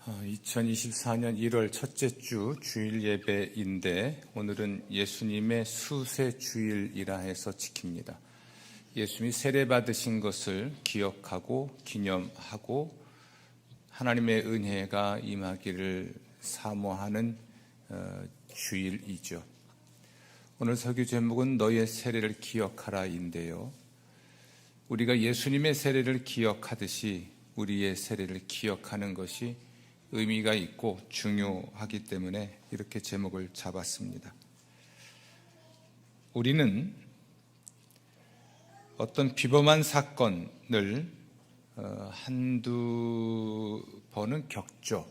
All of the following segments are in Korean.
2024년 1월 첫째 주 주일 예배인데 오늘은 예수님의 수세 주일이라 해서 지킵니다. 예수님이 세례 받으신 것을 기억하고 기념하고 하나님의 은혜가 임하기를 사모하는 주일이죠. 오늘 설교 제목은 너의 세례를 기억하라인데요. 우리가 예수님의 세례를 기억하듯이 우리의 세례를 기억하는 것이 의미가 있고 중요하기 때문에 이렇게 제목을 잡았습니다. 우리는 어떤 비범한 사건을 한두 번은 겪죠.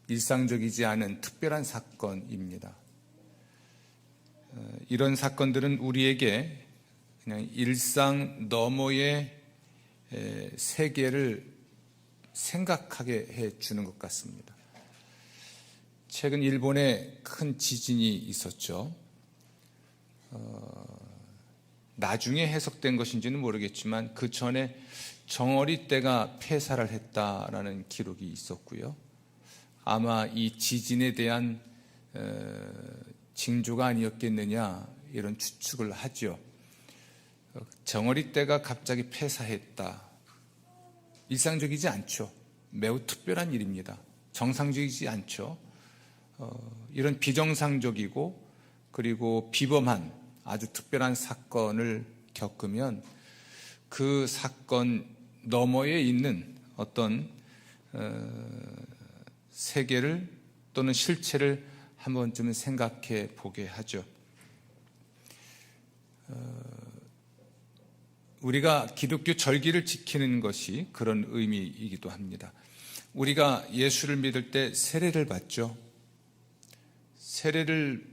일상적이지 않은 특별한 사건입니다. 이런 사건들은 우리에게 그냥 일상 너머의 세계를 생각하게 해주는 것 같습니다. 최근 일본에 큰 지진이 있었죠. 나중에 해석된 것인지는 모르겠지만 그 전에 정어리떼가 폐사를 했다라는 기록이 있었고요. 아마 이 지진에 대한 징조가 아니었겠느냐 이런 추측을 하죠. 정어리떼가 갑자기 폐사했다. 일상적이지 않죠. 매우 특별한 일입니다. 정상적이지 않죠. 이런 비정상적이고 그리고 비범한 아주 특별한 사건을 겪으면 그 사건 너머에 있는 어떤 세계를 또는 실체를 한 번쯤은 생각해 보게 하죠. 우리가 기독교 절기를 지키는 것이 그런 의미이기도 합니다. 우리가 예수를 믿을 때 세례를 받죠. 세례를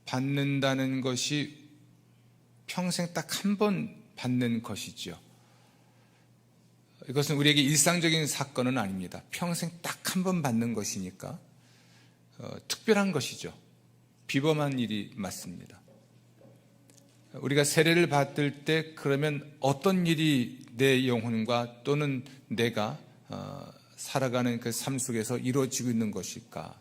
받는다는 것이 평생 딱 한 번 받는 것이죠. 이것은 우리에게 일상적인 사건은 아닙니다. 평생 딱 한 번 받는 것이니까 특별한 것이죠. 비범한 일이 맞습니다. 우리가 세례를 받을 때 그러면 어떤 일이 내 영혼과 또는 내가 살아가는 그 삶 속에서 이루어지고 있는 것일까?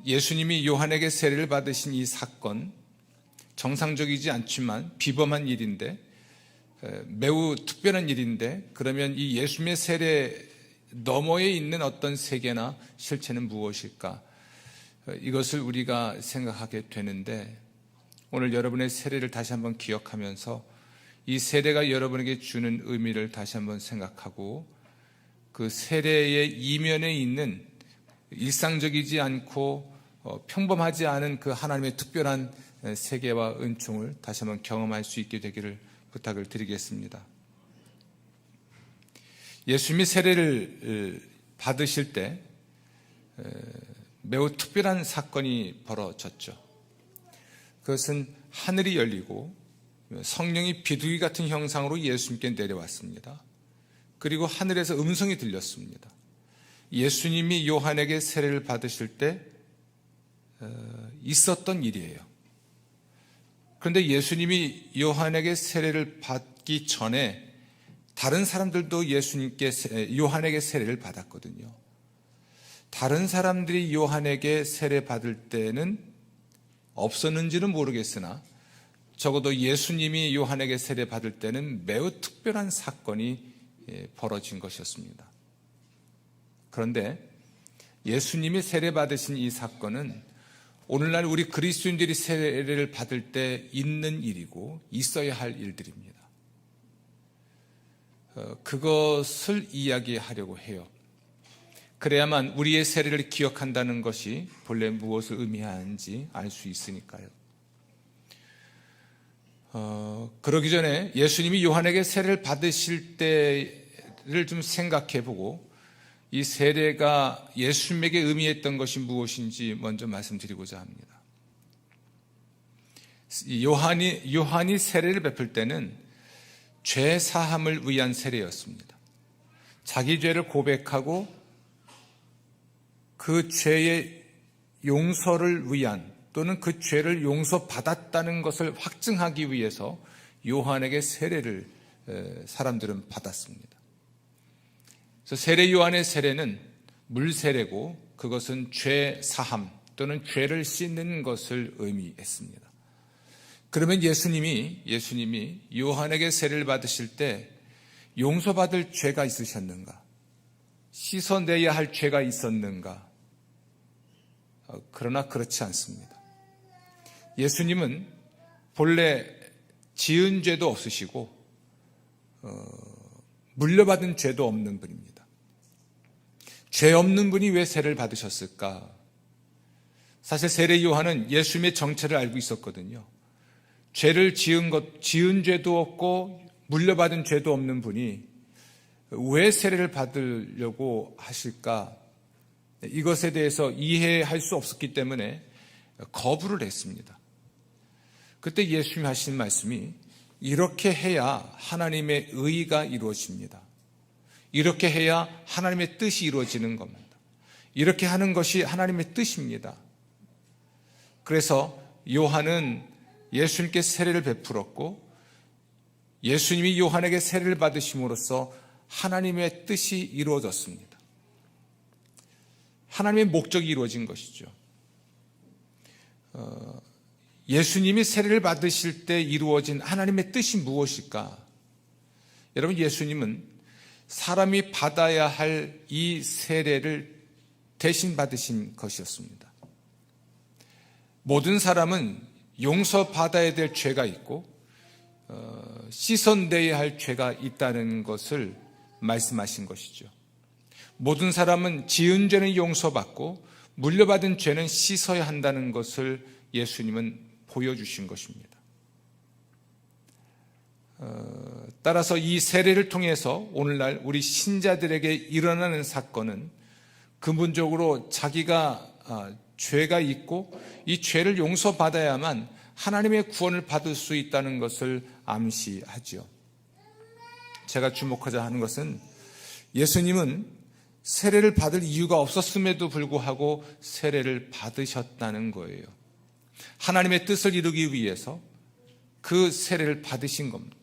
예수님이 요한에게 세례를 받으신 이 사건, 정상적이지 않지만 비범한 일인데 매우 특별한 일인데 그러면 이 예수님의 세례 너머에 있는 어떤 세계나 실체는 무엇일까? 이것을 우리가 생각하게 되는데 오늘 여러분의 세례를 다시 한번 기억하면서 이 세례가 여러분에게 주는 의미를 다시 한번 생각하고 그 세례의 이면에 있는 일상적이지 않고 평범하지 않은 그 하나님의 특별한 세계와 은총을 다시 한번 경험할 수 있게 되기를 부탁을 드리겠습니다. 예수님이 세례를 받으실 때 매우 특별한 사건이 벌어졌죠. 그것은 하늘이 열리고 성령이 비둘기 같은 형상으로 예수님께 내려왔습니다. 그리고 하늘에서 음성이 들렸습니다. 예수님이 요한에게 세례를 받으실 때 있었던 일이에요. 그런데 예수님이 요한에게 세례를 받기 전에 다른 사람들도 요한에게 세례를 받았거든요. 다른 사람들이 요한에게 세례 받을 때는 없었는지는 모르겠으나 적어도 예수님이 요한에게 세례 받을 때는 매우 특별한 사건이 벌어진 것이었습니다. 그런데 예수님이 세례 받으신 이 사건은 오늘날 우리 그리스도인들이 세례를 받을 때 있는 일이고 있어야 할 일들입니다. 그것을 이야기하려고 해요. 그래야만 우리의 세례를 기억한다는 것이 본래 무엇을 의미하는지 알 수 있으니까요. 그러기 전에 예수님이 요한에게 세례를 받으실 때를 좀 생각해 보고 이 세례가 예수님에게 의미했던 것이 무엇인지 먼저 말씀드리고자 합니다. 요한이 세례를 베풀 때는 죄 사함을 위한 세례였습니다. 자기 죄를 고백하고 그 죄의 용서를 위한 또는 그 죄를 용서받았다는 것을 확증하기 위해서 요한에게 세례를 사람들은 받았습니다. 그래서 세례 요한의 세례는 물 세례고 그것은 죄 사함 또는 죄를 씻는 것을 의미했습니다. 그러면 예수님이 요한에게 세례를 받으실 때 용서받을 죄가 있으셨는가? 씻어내야 할 죄가 있었는가? 그러나 그렇지 않습니다. 예수님은 본래 지은 죄도 없으시고 물려받은 죄도 없는 분입니다. 죄 없는 분이 왜 세례를 받으셨을까? 사실 세례 요한은 예수님의 정체를 알고 있었거든요. 죄를 지은 죄도 없고 물려받은 죄도 없는 분이 왜 세례를 받으려고 하실까? 이것에 대해서 이해할 수 없었기 때문에 거부를 했습니다. 그때 예수님이 하신 말씀이 이렇게 해야 하나님의 의가 이루어집니다. 이렇게 해야 하나님의 뜻이 이루어지는 겁니다. 이렇게 하는 것이 하나님의 뜻입니다. 그래서 요한은 예수님께 세례를 베풀었고 예수님이 요한에게 세례를 받으심으로써 하나님의 뜻이 이루어졌습니다. 하나님의 목적이 이루어진 것이죠. 예수님이 세례를 받으실 때 이루어진 하나님의 뜻이 무엇일까? 여러분, 예수님은 사람이 받아야 할 이 세례를 대신 받으신 것이었습니다. 모든 사람은 용서받아야 될 죄가 있고 씻어내야 할 죄가 있다는 것을 말씀하신 것이죠. 모든 사람은 지은 죄는 용서받고 물려받은 죄는 씻어야 한다는 것을 예수님은 보여주신 것입니다. 따라서 이 세례를 통해서 오늘날 우리 신자들에게 일어나는 사건은 근본적으로 자기가 죄가 있고 이 죄를 용서받아야만 하나님의 구원을 받을 수 있다는 것을 암시하죠. 제가 주목하자 하는 것은 예수님은 세례를 받을 이유가 없었음에도 불구하고 세례를 받으셨다는 거예요. 하나님의 뜻을 이루기 위해서 그 세례를 받으신 겁니다.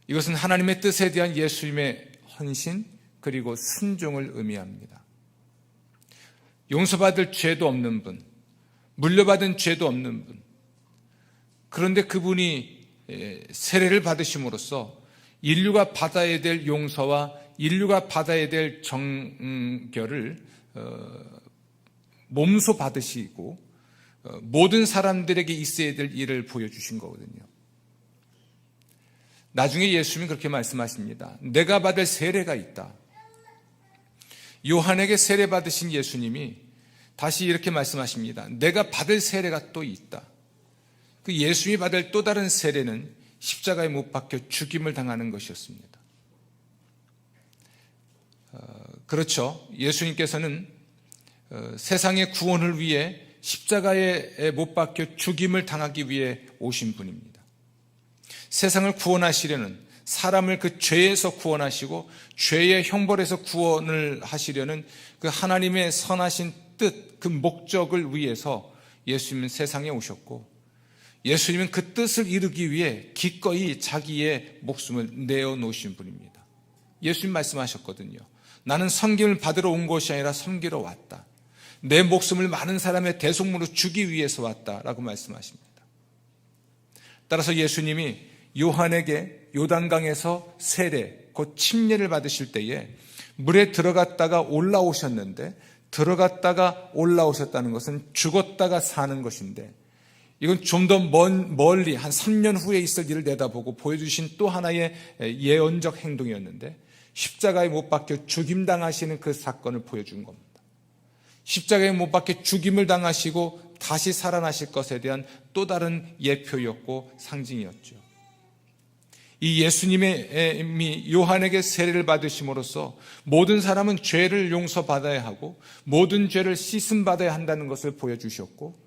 이것은 하나님의 뜻에 대한 예수님의 헌신 그리고 순종을 의미합니다. 용서받을 죄도 없는 분, 물려받은 죄도 없는 분, 그런데 그분이 세례를 받으심으로써 인류가 받아야 될 용서와 인류가 받아야 될 정결을 몸소 받으시고 모든 사람들에게 있어야 될 일을 보여주신 거거든요. 나중에 예수님이 그렇게 말씀하십니다. 내가 받을 세례가 있다. 요한에게 세례 받으신 예수님이 다시 이렇게 말씀하십니다. 내가 받을 세례가 또 있다. 그 예수님이 받을 또 다른 세례는 십자가에 못 박혀 죽임을 당하는 것이었습니다. 그렇죠. 예수님께서는 세상의 구원을 위해 십자가에 못 박혀 죽임을 당하기 위해 오신 분입니다. 세상을 구원하시려는, 사람을 그 죄에서 구원하시고 죄의 형벌에서 구원을 하시려는 그 하나님의 선하신 뜻, 그 목적을 위해서 예수님은 세상에 오셨고 예수님은 그 뜻을 이루기 위해 기꺼이 자기의 목숨을 내어놓으신 분입니다. 예수님 말씀하셨거든요. 나는 섬김을 받으러 온 것이 아니라 섬기러 왔다. 내 목숨을 많은 사람의 대속물로 주기 위해서 왔다라고 말씀하십니다. 따라서 예수님이 요한에게 요단강에서 세례, 곧 침례를 받으실 때에 물에 들어갔다가 올라오셨는데, 들어갔다가 올라오셨다는 것은 죽었다가 사는 것인데, 이건 좀 더 멀리 한 3년 후에 있을 일을 내다보고 보여주신 또 하나의 예언적 행동이었는데, 십자가에 못 박혀 죽임당하시는 그 사건을 보여준 겁니다. 십자가에 못 박혀 죽임을 당하시고 다시 살아나실 것에 대한 또 다른 예표였고 상징이었죠. 이 예수님이 요한에게 세례를 받으심으로써 모든 사람은 죄를 용서받아야 하고 모든 죄를 씻음받아야 한다는 것을 보여주셨고,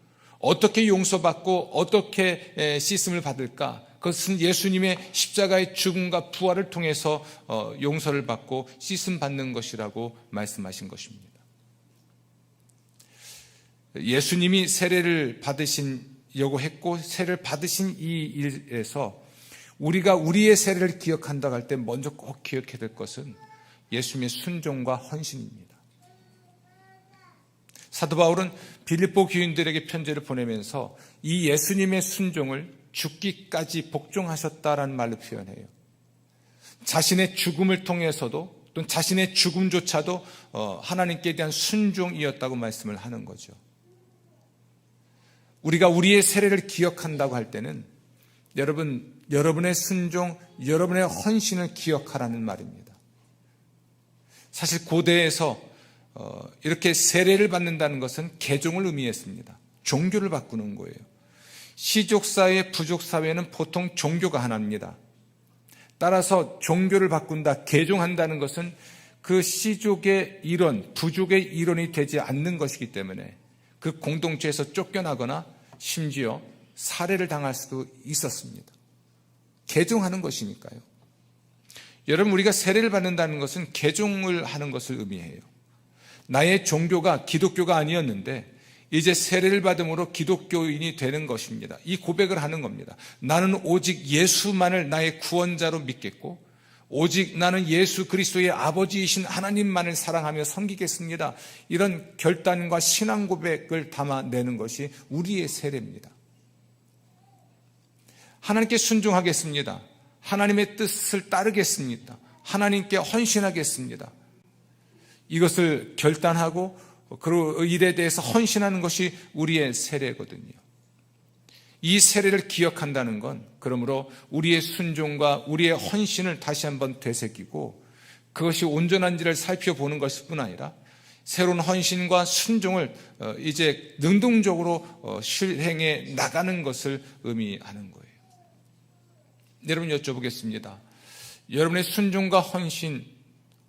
어떻게 용서받고 어떻게 씻음을 받을까? 그것은 예수님의 십자가의 죽음과 부활을 통해서 용서를 받고 씻음 받는 것이라고 말씀하신 것입니다. 예수님이 세례를 받으시려고 했고 세례를 받으신 이 일에서 우리가 우리의 세례를 기억한다고 할 때 먼저 꼭 기억해야 될 것은 예수님의 순종과 헌신입니다. 사도 바울은 빌립보 교인들에게 편지를 보내면서 이 예수님의 순종을 죽기까지 복종하셨다라는 말로 표현해요. 자신의 죽음을 통해서도 또 자신의 죽음조차도 하나님께 대한 순종이었다고 말씀을 하는 거죠. 우리가 우리의 세례를 기억한다고 할 때는 여러분의 순종, 여러분의 헌신을 기억하라는 말입니다. 사실 고대에서 이렇게 세례를 받는다는 것은 개종을 의미했습니다. 종교를 바꾸는 거예요. 시족사회, 부족사회는 보통 종교가 하나입니다. 따라서 종교를 바꾼다, 개종한다는 것은 그 시족의 일원, 부족의 일원이 되지 않는 것이기 때문에 그 공동체에서 쫓겨나거나 심지어 살해를 당할 수도 있었습니다. 개종하는 것이니까요. 여러분, 우리가 세례를 받는다는 것은 개종을 하는 것을 의미해요. 나의 종교가 기독교가 아니었는데 이제 세례를 받음으로 기독교인이 되는 것입니다. 이 고백을 하는 겁니다. 나는 오직 예수만을 나의 구원자로 믿겠고 오직 나는 예수 그리스도의 아버지이신 하나님만을 사랑하며 섬기겠습니다. 이런 결단과 신앙 고백을 담아내는 것이 우리의 세례입니다. 하나님께 순종하겠습니다. 하나님의 뜻을 따르겠습니다. 하나님께 헌신하겠습니다. 이것을 결단하고 그 일에 대해서 헌신하는 것이 우리의 세례거든요. 이 세례를 기억한다는 건 그러므로 우리의 순종과 우리의 헌신을 다시 한번 되새기고 그것이 온전한지를 살펴보는 것일 뿐 아니라 새로운 헌신과 순종을 이제 능동적으로 실행해 나가는 것을 의미하는 거예요. 여러분, 여쭤보겠습니다. 여러분의 순종과 헌신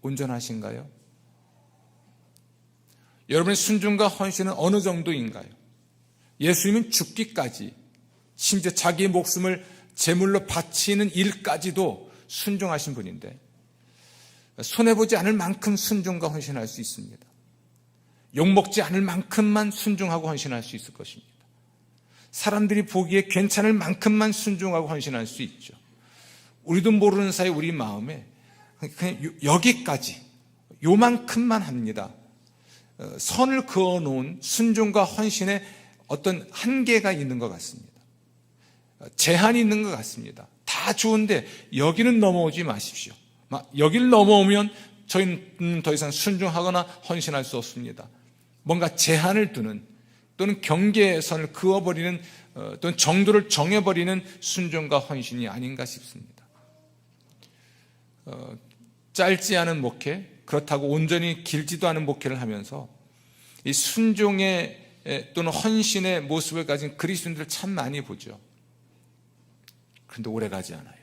온전하신가요? 여러분의 순종과 헌신은 어느 정도인가요? 예수님은 죽기까지 심지어 자기의 목숨을 제물로 바치는 일까지도 순종하신 분인데 손해보지 않을 만큼 순종과 헌신할 수 있습니다. 욕먹지 않을 만큼만 순종하고 헌신할 수 있을 것입니다. 사람들이 보기에 괜찮을 만큼만 순종하고 헌신할 수 있죠. 우리도 모르는 사이 우리 마음에 그냥 여기까지 요만큼만 합니다. 선을 그어놓은 순종과 헌신에 어떤 한계가 있는 것 같습니다. 제한이 있는 것 같습니다. 다 좋은데 여기는 넘어오지 마십시오. 여기를 넘어오면 저희는 더 이상 순종하거나 헌신할 수 없습니다. 뭔가 제한을 두는 또는 경계선을 그어버리는 또는 정도를 정해버리는 순종과 헌신이 아닌가 싶습니다. 짧지 않은 목회, 그렇다고 온전히 길지도 않은 목회를 하면서 이 순종의 또는 헌신의 모습을 가진 그리스도인들을 참 많이 보죠. 그런데 오래가지 않아요.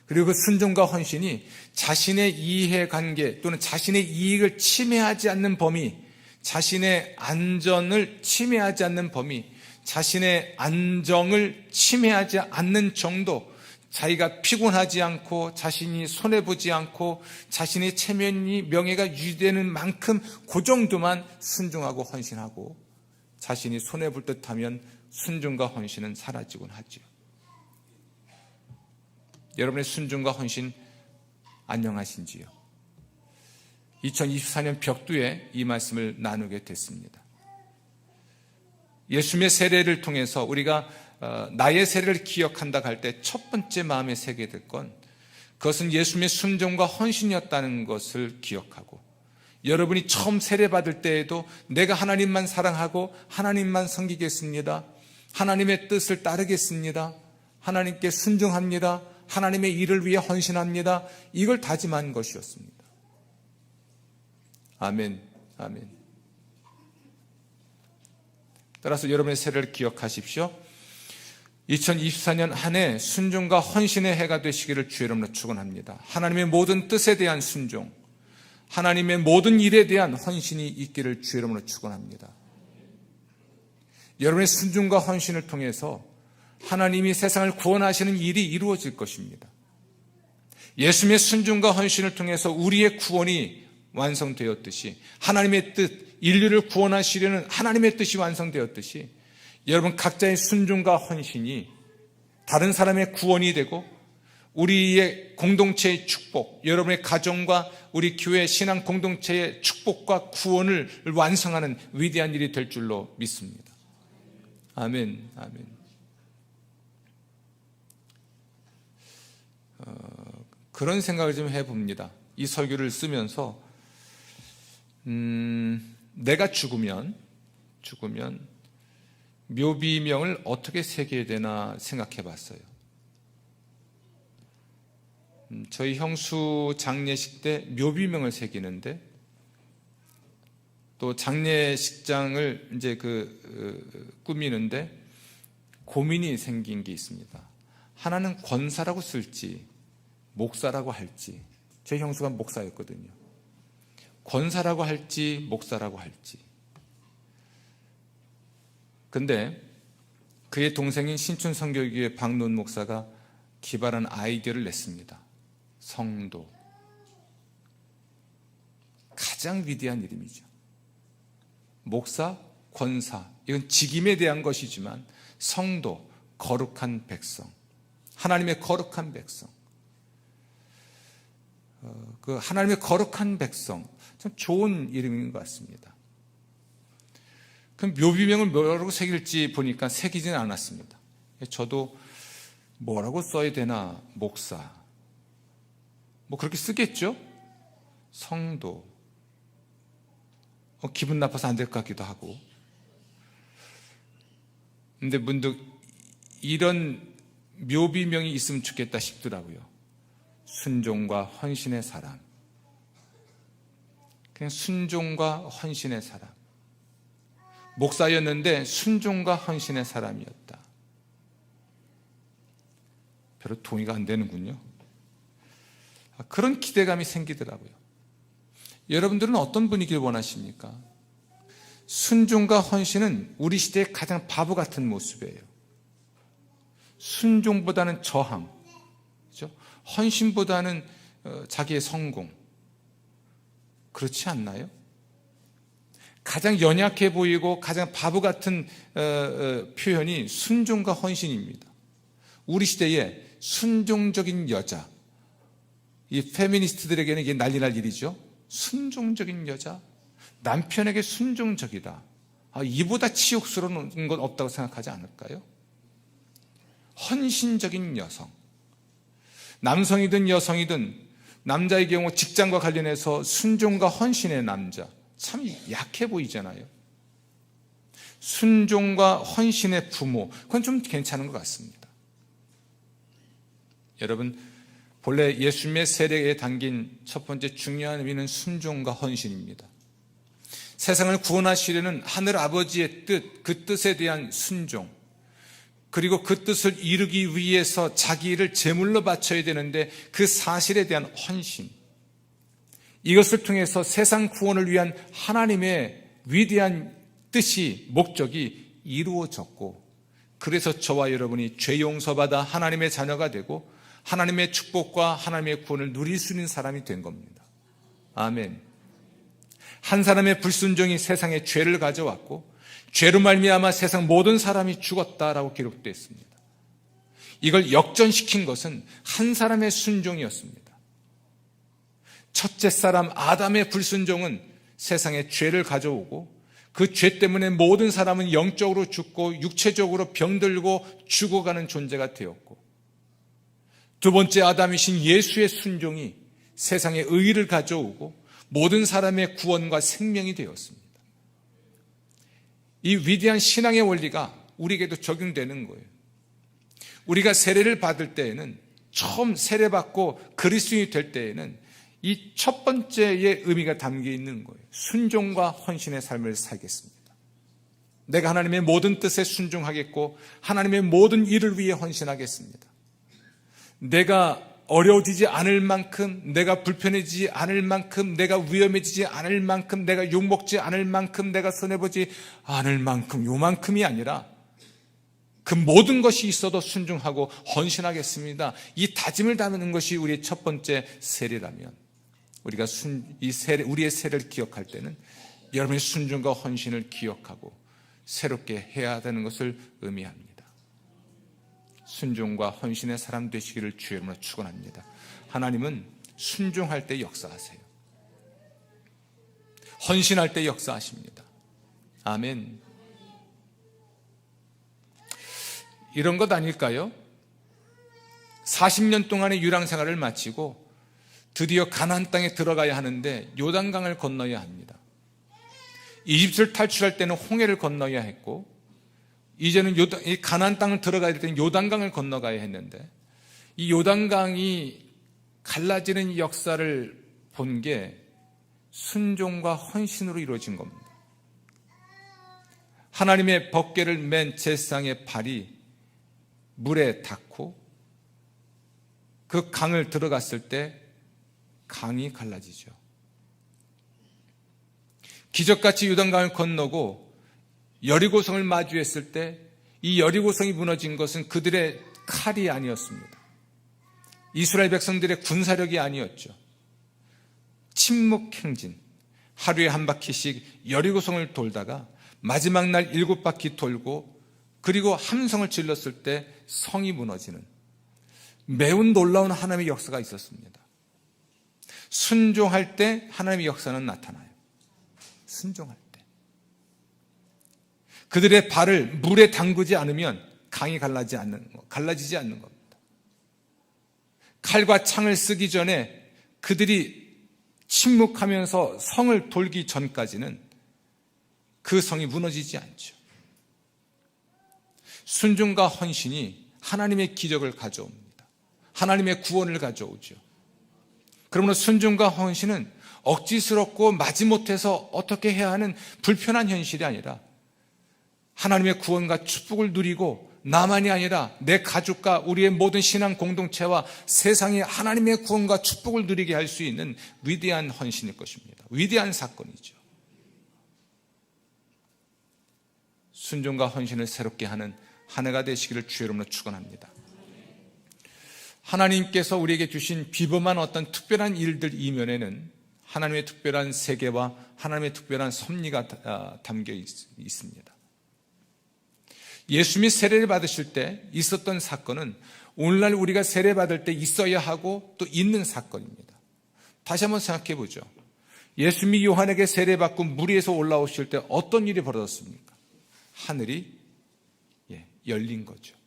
그리고 그 순종과 헌신이 자신의 이해관계 또는 자신의 이익을 침해하지 않는 범위, 자신의 안전을 침해하지 않는 범위, 자신의 안정을 침해하지 않는 정도, 자기가 피곤하지 않고 자신이 손해보지 않고 자신의 체면이 명예가 유지되는 만큼 그 정도만 순종하고 헌신하고 자신이 손해볼 듯하면 순종과 헌신은 사라지곤 하죠. 여러분의 순종과 헌신 안녕하신지요? 2024년 벽두에 이 말씀을 나누게 됐습니다. 예수님의 세례를 통해서 우리가 나의 세례를 기억한다 할 때 첫 번째 마음에 새게 될 건 그것은 예수님의 순종과 헌신이었다는 것을 기억하고 여러분이 처음 세례 받을 때에도 내가 하나님만 사랑하고 하나님만 섬기겠습니다. 하나님의 뜻을 따르겠습니다. 하나님께 순종합니다. 하나님의 일을 위해 헌신합니다. 이걸 다짐한 것이었습니다. 아멘, 아멘. 따라서 여러분의 세례를 기억하십시오. 2024년 한 해 순종과 헌신의 해가 되시기를 주의 이름으로 축원합니다. 하나님의 모든 뜻에 대한 순종, 하나님의 모든 일에 대한 헌신이 있기를 주의 이름으로 축원합니다. 여러분의 순종과 헌신을 통해서 하나님이 세상을 구원하시는 일이 이루어질 것입니다. 예수님의 순종과 헌신을 통해서 우리의 구원이 완성되었듯이 하나님의 뜻, 인류를 구원하시려는 하나님의 뜻이 완성되었듯이 여러분 각자의 순종과 헌신이 다른 사람의 구원이 되고 우리의 공동체의 축복, 여러분의 가정과 우리 교회 신앙 공동체의 축복과 구원을 완성하는 위대한 일이 될 줄로 믿습니다. 아멘, 아멘. 그런 생각을 좀 해봅니다. 이 설교를 쓰면서 내가 죽으면 묘비명을 어떻게 새겨야 되나 생각해 봤어요. 저희 형수 장례식 때 묘비명을 새기는데, 또 장례식장을 이제 꾸미는데 고민이 생긴 게 있습니다. 하나는 권사라고 쓸지 목사라고 할지. 제 형수가 목사였거든요. 권사라고 할지 목사라고 할지. 근데 그의 동생인 신춘 선교교회 박노은 목사가 기발한 아이디어를 냈습니다. 성도. 가장 위대한 이름이죠. 목사, 권사, 이건 직임에 대한 것이지만 성도, 거룩한 백성, 하나님의 거룩한 백성. 그 하나님의 거룩한 백성, 참 좋은 이름인 것 같습니다. 그럼 묘비명을 뭐라고 새길지 보니까 새기지는 않았습니다. 저도 뭐라고 써야 되나, 목사, 뭐 그렇게 쓰겠죠? 성도, 기분 나빠서 안 될 것 같기도 하고. 근데 문득 이런 묘비명이 있으면 좋겠다 싶더라고요. 순종과 헌신의 사람. 그냥 순종과 헌신의 사람. 목사였는데 순종과 헌신의 사람이었다. 별로 동의가 안 되는군요. 그런 기대감이 생기더라고요. 여러분들은 어떤 분이길 원하십니까? 순종과 헌신은 우리 시대의 가장 바보 같은 모습이에요. 순종보다는 저항, 그렇죠? 헌신보다는 자기의 성공. 그렇지 않나요? 가장 연약해 보이고 가장 바보 같은 표현이 순종과 헌신입니다. 우리 시대에 순종적인 여자, 이 페미니스트들에게는 이게 난리 날 일이죠. 순종적인 여자, 남편에게 순종적이다. 이보다 치욕스러운 건 없다고 생각하지 않을까요? 헌신적인 여성, 남성이든 여성이든 남자의 경우 직장과 관련해서 순종과 헌신의 남자, 참 약해 보이잖아요. 순종과 헌신의 부모, 그건 좀 괜찮은 것 같습니다. 여러분, 본래 예수님의 세례에 담긴 첫 번째 중요한 의미는 순종과 헌신입니다. 세상을 구원하시려는 하늘 아버지의 뜻, 그 뜻에 대한 순종, 그리고 그 뜻을 이루기 위해서 자기를 제물로 바쳐야 되는데 그 사실에 대한 헌신, 이것을 통해서 세상 구원을 위한 하나님의 위대한 뜻이, 목적이 이루어졌고, 그래서 저와 여러분이 죄 용서받아 하나님의 자녀가 되고 하나님의 축복과 하나님의 구원을 누릴 수 있는 사람이 된 겁니다. 아멘. 한 사람의 불순종이 세상에 죄를 가져왔고 죄로 말미암아 세상 모든 사람이 죽었다라고 기록되어 있습니다. 이걸 역전시킨 것은 한 사람의 순종이었습니다. 첫째 사람 아담의 불순종은 세상에 죄를 가져오고 그 죄 때문에 모든 사람은 영적으로 죽고 육체적으로 병들고 죽어가는 존재가 되었고, 두 번째 아담이신 예수의 순종이 세상에 의의를 가져오고 모든 사람의 구원과 생명이 되었습니다. 이 위대한 신앙의 원리가 우리에게도 적용되는 거예요. 우리가 세례를 받을 때에는, 처음 세례받고 그리스도인이 될 때에는 이 첫 번째의 의미가 담겨 있는 거예요. 순종과 헌신의 삶을 살겠습니다. 내가 하나님의 모든 뜻에 순종하겠고 하나님의 모든 일을 위해 헌신하겠습니다. 내가 어려워지지 않을 만큼, 내가 불편해지지 않을 만큼, 내가 위험해지지 않을 만큼, 내가 욕먹지 않을 만큼, 내가 손해보지 않을 만큼, 요만큼이 아니라 그 모든 것이 있어도 순종하고 헌신하겠습니다. 이 다짐을 담는 것이 우리의 첫 번째 세례라면, 우리가 우리의 세례를 기억할 때는 여러분의 순종과 헌신을 기억하고 새롭게 해야 되는 것을 의미합니다. 순종과 헌신의 사람 되시기를 주의 이름으로 축원합니다. 하나님은 순종할 때 역사하세요. 헌신할 때 역사하십니다. 아멘. 이런 것 아닐까요? 40년 동안의 유랑 생활을 마치고 드디어 가나안 땅에 들어가야 하는데 요단강을 건너야 합니다. 이집트를 탈출할 때는 홍해를 건너야 했고, 이제는 이 가나안 땅을 들어가야 될 때는 요단강을 건너가야 했는데, 이 요단강이 갈라지는 역사를 본 게 순종과 헌신으로 이루어진 겁니다. 하나님의 법궤를 맨 제사장의 발이 물에 닿고 그 강을 들어갔을 때 강이 갈라지죠. 기적같이 요단강을 건너고 여리고성을 마주했을 때 이 여리고성이 무너진 것은 그들의 칼이 아니었습니다. 이스라엘 백성들의 군사력이 아니었죠. 침묵 행진, 하루에 한 바퀴씩 여리고성을 돌다가 마지막 날 7바퀴 돌고 그리고 함성을 질렀을 때 성이 무너지는 매우 놀라운 하나님의 역사가 있었습니다. 순종할 때 하나님의 역사는 나타나요. 순종할 때. 그들의 발을 물에 담그지 않으면 강이 갈라지지 않는 겁니다. 칼과 창을 쓰기 전에 그들이 침묵하면서 성을 돌기 전까지는 그 성이 무너지지 않죠. 순종과 헌신이 하나님의 기적을 가져옵니다. 하나님의 구원을 가져오죠. 그러므로 순종과 헌신은 억지스럽고 마지못해서 어떻게 해야 하는 불편한 현실이 아니라 하나님의 구원과 축복을 누리고 나만이 아니라 내 가족과 우리의 모든 신앙 공동체와 세상에 하나님의 구원과 축복을 누리게 할 수 있는 위대한 헌신일 것입니다. 위대한 사건이죠. 순종과 헌신을 새롭게 하는 한 해가 되시기를 주의 이름으로 축원합니다. 하나님께서 우리에게 주신 비범한 어떤 특별한 일들 이면에는 하나님의 특별한 세계와 하나님의 특별한 섭리가 담겨 있습니다. 예수님이 세례를 받으실 때 있었던 사건은 오늘날 우리가 세례 받을 때 있어야 하고 또 있는 사건입니다. 다시 한번 생각해 보죠. 예수님이 요한에게 세례 받고 물 위에서 올라오실 때 어떤 일이 벌어졌습니까? 하늘이 열린 거죠.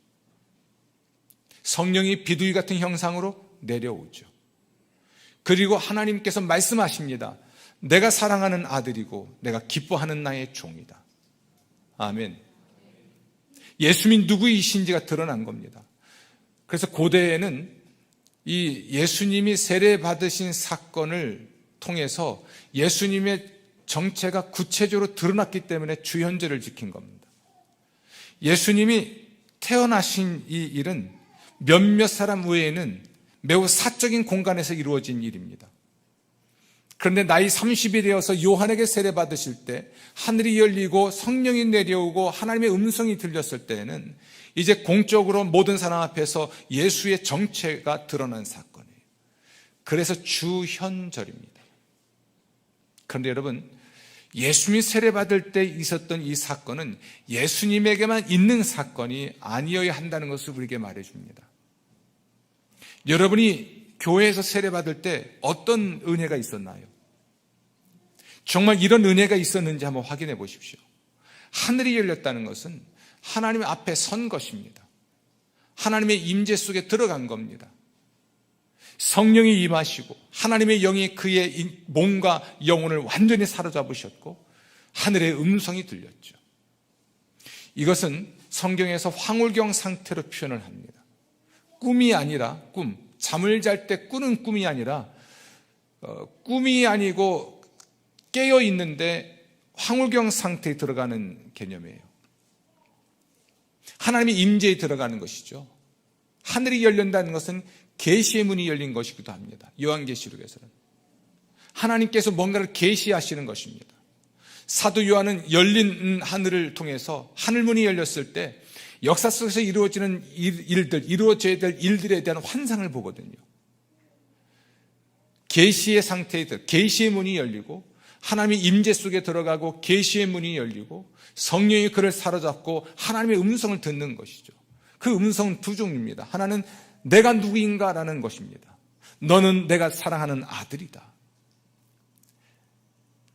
성령이 비둘기 같은 형상으로 내려오죠. 그리고 하나님께서 말씀하십니다. 내가 사랑하는 아들이고 내가 기뻐하는 나의 종이다. 아멘. 예수님이 누구이신지가 드러난 겁니다. 그래서 고대에는 이 예수님이 세례 받으신 사건을 통해서 예수님의 정체가 구체적으로 드러났기 때문에 주현절을 지킨 겁니다. 예수님이 태어나신 이 일은 몇몇 사람 외에는 매우 사적인 공간에서 이루어진 일입니다. 그런데 나이 30이 되어서 요한에게 세례 받으실 때 하늘이 열리고 성령이 내려오고 하나님의 음성이 들렸을 때에는 이제 공적으로 모든 사람 앞에서 예수의 정체가 드러난 사건이에요. 그래서 주현절입니다. 그런데 여러분, 예수님이 세례 받을 때 있었던 이 사건은 예수님에게만 있는 사건이 아니어야 한다는 것을 우리에게 말해줍니다. 여러분이 교회에서 세례 받을 때 어떤 은혜가 있었나요? 정말 이런 은혜가 있었는지 한번 확인해 보십시오. 하늘이 열렸다는 것은 하나님 앞에 선 것입니다. 하나님의 임재 속에 들어간 겁니다. 성령이 임하시고 하나님의 영이 그의 몸과 영혼을 완전히 사로잡으셨고 하늘의 음성이 들렸죠. 이것은 성경에서 황홀경 상태로 표현을 합니다. 꿈이 아니라 잠을 잘 때 꾸는 꿈이 아니라 꿈이 아니고 깨어 있는데 황홀경 상태에 들어가는 개념이에요. 하나님의 임재에 들어가는 것이죠. 하늘이 열린다는 것은 계시의 문이 열린 것이기도 합니다. 요한계시록에서는 하나님께서 뭔가를 계시하시는 것입니다. 사도 요한은 열린 하늘을 통해서 하늘문이 열렸을 때 역사 속에서 이루어지는 이루어져야 될 일들에 대한 환상을 보거든요. 계시의 상태에 계시의 문이 열리고 하나님의 임재 속에 들어가고 계시의 문이 열리고 성령이 그를 사로잡고 하나님의 음성을 듣는 것이죠. 그 음성은 두 종류입니다. 하나는 내가 누구인가라는 것입니다. 너는 내가 사랑하는 아들이다.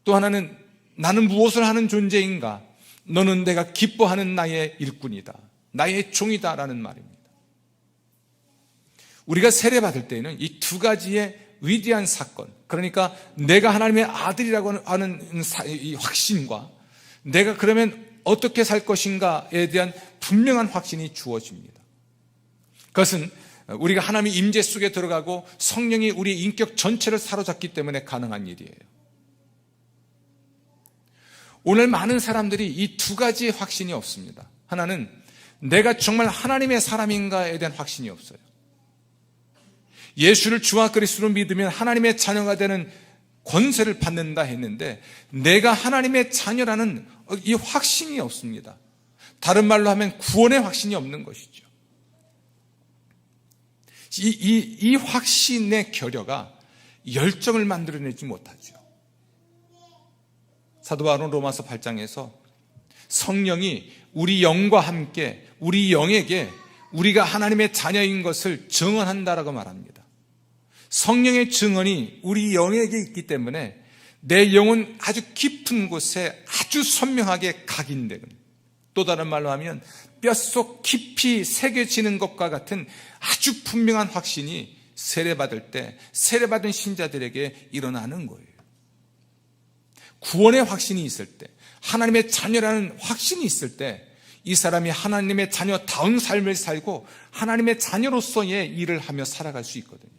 또 하나는 나는 무엇을 하는 존재인가? 너는 내가 기뻐하는 나의 일꾼이다. 나의 종이다라는 말입니다. 우리가 세례받을 때에는 이 두 가지의 위대한 사건, 그러니까 내가 하나님의 아들이라고 하는 이 확신과 내가 그러면 어떻게 살 것인가에 대한 분명한 확신이 주어집니다. 그것은 우리가 하나님의 임재 속에 들어가고 성령이 우리의 인격 전체를 사로잡기 때문에 가능한 일이에요. 오늘 많은 사람들이 이 두 가지의 확신이 없습니다. 하나는 내가 정말 하나님의 사람인가에 대한 확신이 없어요. 예수를 주와 그리스도로 믿으면 하나님의 자녀가 되는 권세를 받는다 했는데 내가 하나님의 자녀라는 이 확신이 없습니다. 다른 말로 하면 구원의 확신이 없는 것이죠. 이 확신의 결여가 열정을 만들어내지 못하죠. 사도 바울은 로마서 8장에서 성령이 우리 영과 함께 우리 영에게 우리가 하나님의 자녀인 것을 증언한다라고 말합니다. 성령의 증언이 우리 영에게 있기 때문에 내 영은 아주 깊은 곳에 아주 선명하게 각인되는, 또 다른 말로 하면 뼛속 깊이 새겨지는 것과 같은 아주 분명한 확신이 세례받을 때 세례받은 신자들에게 일어나는 거예요. 구원의 확신이 있을 때, 하나님의 자녀라는 확신이 있을 때 이 사람이 하나님의 자녀다운 삶을 살고 하나님의 자녀로서의 일을 하며 살아갈 수 있거든요.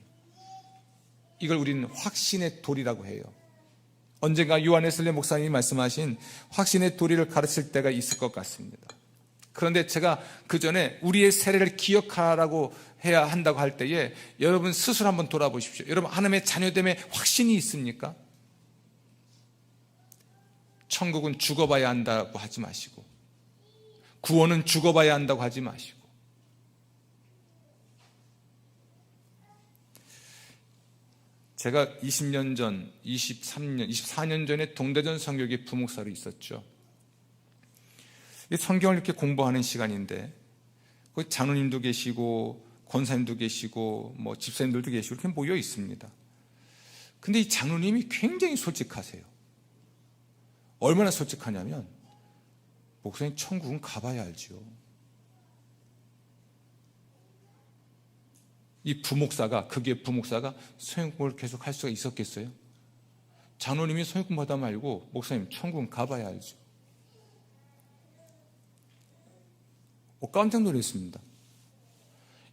이걸 우리는 확신의 도리라고 해요. 언젠가 요한웨슬리 목사님이 말씀하신 확신의 도리를 가르칠 때가 있을 것 같습니다. 그런데 제가 그 전에 우리의 세례를 기억하라고 해야 한다고 할 때에 여러분 스스로 한번 돌아보십시오. 여러분 하나님의 자녀됨에 확신이 있습니까? 천국은 죽어봐야 한다고 하지 마시고, 구원은 죽어봐야 한다고 하지 마시고, 제가 20년 전, 24년 전에 동대전 선교회 부목사로 있었죠. 성경을 이렇게 공부하는 시간인데 거기 장로님도 계시고 권사님도 계시고 뭐 집사님들도 계시고 이렇게 모여 있습니다. 근데 이 장로님이 굉장히 솔직하세요. 얼마나 솔직하냐면 목사님 천국은 가봐야 알지요. 이 부목사가, 그게 부목사가 성경공부를 계속 할 수가 있었겠어요? 장로님이 성경공부하다 말고 목사님 천국은 가봐야 알죠. 깜짝 놀랐습니다.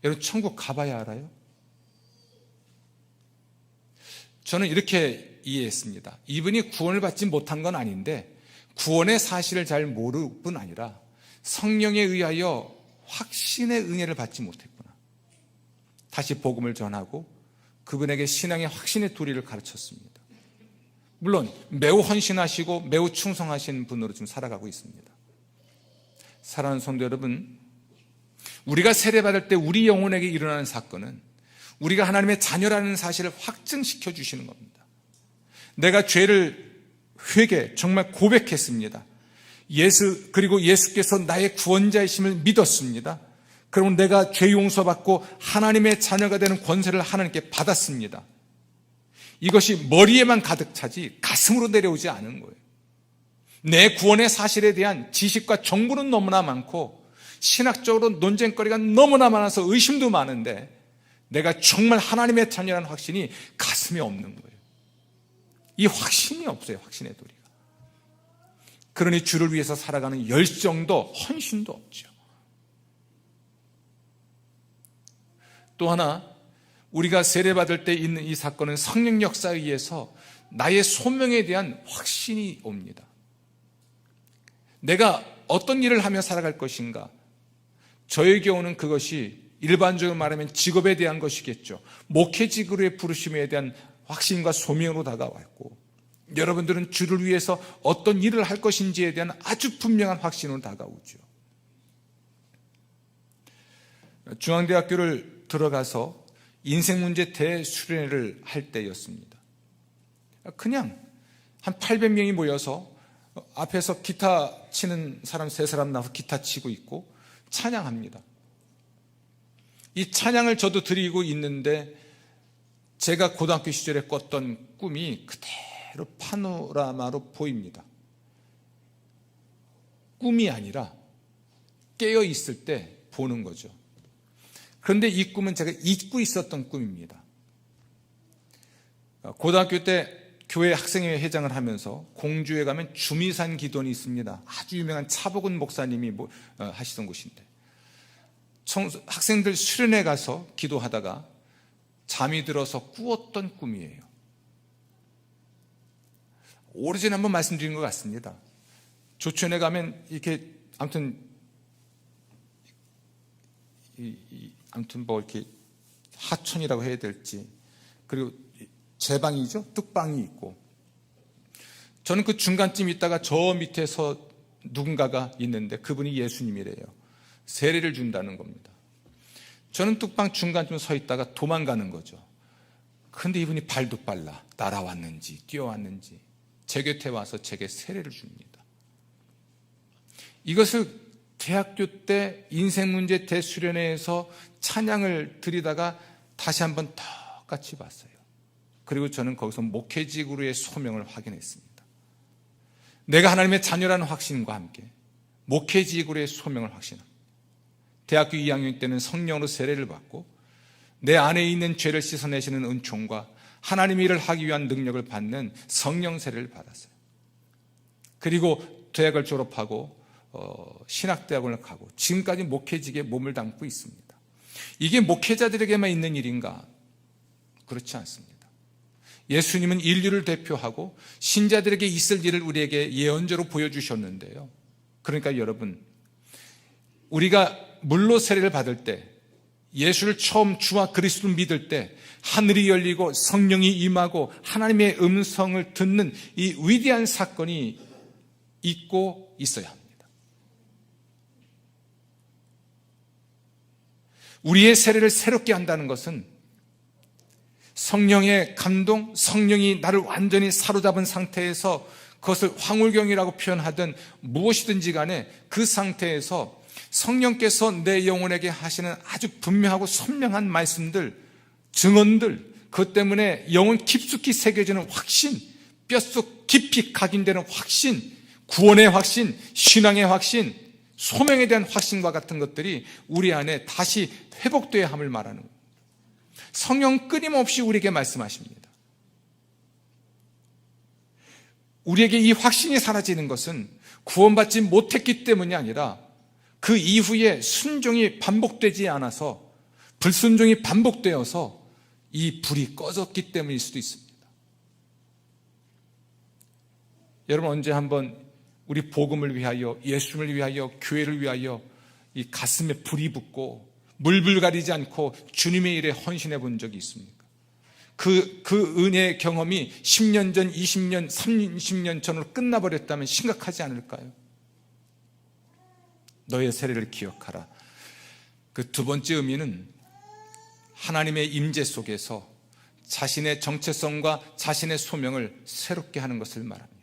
여러분 천국 가봐야 알아요? 저는 이렇게 이해했습니다. 이분이 구원을 받지 못한 건 아닌데 구원의 사실을 잘 모를 뿐 아니라 성령에 의하여 확신의 은혜를 받지 못했구나. 다시 복음을 전하고 그분에게 신앙의 확신의 도리를 가르쳤습니다. 물론 매우 헌신하시고 매우 충성하신 분으로 지금 살아가고 있습니다. 사랑하는 성도 여러분, 우리가 세례받을 때 우리 영혼에게 일어나는 사건은 우리가 하나님의 자녀라는 사실을 확증시켜 주시는 겁니다. 내가 죄를 정말 고백했습니다. 그리고 예수께서 나의 구원자이심을 믿었습니다. 그러면 내가 죄 용서받고 하나님의 자녀가 되는 권세를 하나님께 받았습니다. 이것이 머리에만 가득 차지 가슴으로 내려오지 않은 거예요. 내 구원의 사실에 대한 지식과 정보는 너무나 많고 신학적으로 논쟁거리가 너무나 많아서 의심도 많은데 내가 정말 하나님의 자녀라는 확신이 가슴에 없는 거예요. 이 확신이 없어요. 확신의 도리가. 그러니 주를 위해서 살아가는 열정도 헌신도 없죠. 또 하나, 우리가 세례받을 때 있는 이 사건은 성령 역사에 의해서 나의 소명에 대한 확신이 옵니다. 내가 어떤 일을 하며 살아갈 것인가? 저의 경우는 그것이 일반적으로 말하면 직업에 대한 것이겠죠. 목회직으로의 부르심에 대한 확신과 소명으로 다가왔고, 여러분들은 주를 위해서 어떤 일을 할 것인지에 대한 아주 분명한 확신으로 다가오죠. 중앙대학교를 들어가서 인생문제 대수련회를 할 때였습니다. 그냥 한 800명이 모여서 앞에서 기타 치는 사람 3사람 나와서 기타 치고 있고 찬양합니다. 이 찬양을 저도 드리고 있는데 제가 고등학교 시절에 꿨던 꿈이 그대로 파노라마로 보입니다. 꿈이 아니라 깨어 있을 때 보는 거죠. 그런데 이 꿈은 제가 잊고 있었던 꿈입니다. 고등학교 때 교회 학생회 회장을 하면서 공주에 가면 주미산 기도원이 있습니다. 아주 유명한 차복은 목사님이 하시던 곳인데 학생들 수련회 가서 기도하다가 잠이 들어서 꾸었던 꿈이에요. 오래전에 한번 말씀드린 것 같습니다. 조천에 가면 이렇게 아무튼 뭐 이렇게 하천이라고 해야 될지, 그리고 제방이죠, 뚝방이 있고, 저는 그 중간쯤 있다가 저 밑에서 누군가가 있는데 그분이 예수님이래요. 세례를 준다는 겁니다. 저는 뚝방 중간쯤 서 있다가 도망가는 거죠. 그런데 이분이 발도 빨라 날아왔는지 뛰어왔는지 제 곁에 와서 제게 세례를 줍니다. 이것을 대학교 때 인생문제 대수련회에서 찬양을 드리다가 다시 한번 똑같이 봤어요. 그리고 저는 거기서 목회직으로의 소명을 확인했습니다. 내가 하나님의 자녀라는 확신과 함께 목회직으로의 소명을 확신합니다. 대학교 2학년 때는 성령으로 세례를 받고 내 안에 있는 죄를 씻어내시는 은총과 하나님의 일을 하기 위한 능력을 받는 성령 세례를 받았어요. 그리고 대학을 졸업하고 신학대학원을 가고 지금까지 목회직에 몸을 담고 있습니다. 이게 목회자들에게만 있는 일인가? 그렇지 않습니다. 예수님은 인류를 대표하고 신자들에게 있을 일을 우리에게 예언자로 보여주셨는데요. 그러니까 여러분, 우리가 물로 세례를 받을 때, 예수를 처음 주와 그리스도를 믿을 때 하늘이 열리고 성령이 임하고 하나님의 음성을 듣는 이 위대한 사건이 있고 있어야 합니다. 우리의 세례를 새롭게 한다는 것은 성령의 감동, 성령이 나를 완전히 사로잡은 상태에서 그것을 황홀경이라고 표현하든 무엇이든지 간에 그 상태에서 성령께서 내 영혼에게 하시는 아주 분명하고 선명한 말씀들, 증언들, 그것 때문에 영혼 깊숙이 새겨지는 확신, 뼛속 깊이 각인되는 확신, 구원의 확신, 신앙의 확신, 소명에 대한 확신과 같은 것들이 우리 안에 다시 회복되어야 함을 말하는 거예요. 성령 끊임없이 우리에게 말씀하십니다. 우리에게 이 확신이 사라지는 것은 구원받지 못했기 때문이 아니라 그 이후에 순종이 반복되지 않아서, 불순종이 반복되어서 이 불이 꺼졌기 때문일 수도 있습니다. 여러분, 언제 한번 우리 복음을 위하여, 예수님을 위하여, 교회를 위하여 이 가슴에 불이 붙고 물불 가리지 않고 주님의 일에 헌신해 본 적이 있습니까? 그 은혜의 경험이 10년 전, 20년, 30년 전으로 끝나버렸다면 심각하지 않을까요? 너의 세례를 기억하라. 그 두 번째 의미는 하나님의 임재 속에서 자신의 정체성과 자신의 소명을 새롭게 하는 것을 말합니다.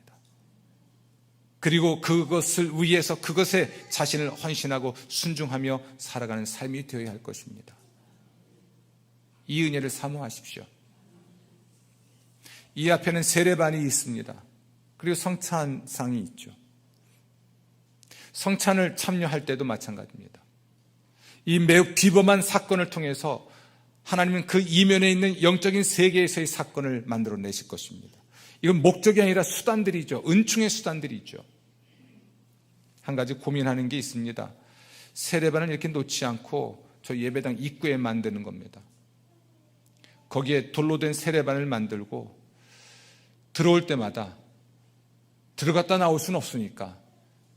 그리고 그것을 위해서 그것에 자신을 헌신하고 순종하며 살아가는 삶이 되어야 할 것입니다. 이 은혜를 사모하십시오. 이 앞에는 세례반이 있습니다. 그리고 성찬상이 있죠. 성찬을 참여할 때도 마찬가지입니다. 이 매우 비범한 사건을 통해서 하나님은 그 이면에 있는 영적인 세계에서의 사건을 만들어내실 것입니다. 이건 목적이 아니라 수단들이죠. 은총의 수단들이죠. 한 가지 고민하는 게 있습니다. 세례반을 이렇게 놓지 않고 저 예배당 입구에 만드는 겁니다. 거기에 돌로 된 세례반을 만들고 들어올 때마다 들어갔다 나올 수는 없으니까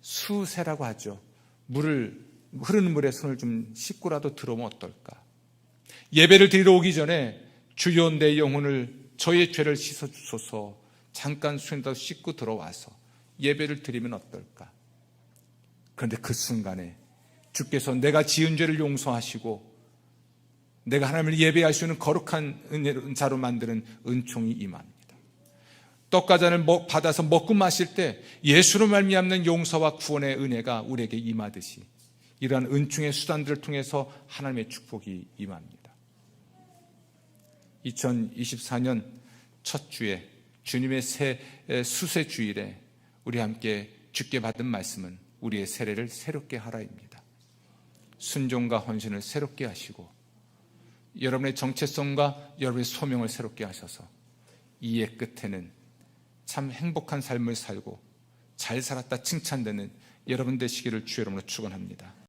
수세라고 하죠. 흐르는 물에 손을 좀 씻고라도 들어오면 어떨까? 예배를 드리러 오기 전에 주여 내 영혼을 저의 죄를 씻어주소서, 잠깐 수에다 씻고 들어와서 예배를 드리면 어떨까? 그런데 그 순간에 주께서 내가 지은 죄를 용서하시고 내가 하나님을 예배할 수 있는 거룩한 자로 만드는 은총이 임합니다. 떡과 잔을 받아서 먹고 마실 때 예수로 말미암는 용서와 구원의 은혜가 우리에게 임하듯이 이러한 은총의 수단들을 통해서 하나님의 축복이 임합니다. 2024년 첫 주에 주님의 수세 주일에 우리 함께 주께 받은 말씀은 우리의 세례를 새롭게 하라입니다. 순종과 헌신을 새롭게 하시고 여러분의 정체성과 여러분의 소명을 새롭게 하셔서 이의 끝에는 참 행복한 삶을 살고 잘 살았다 칭찬되는 여러분 되시기를 주의 이름으로 축원합니다.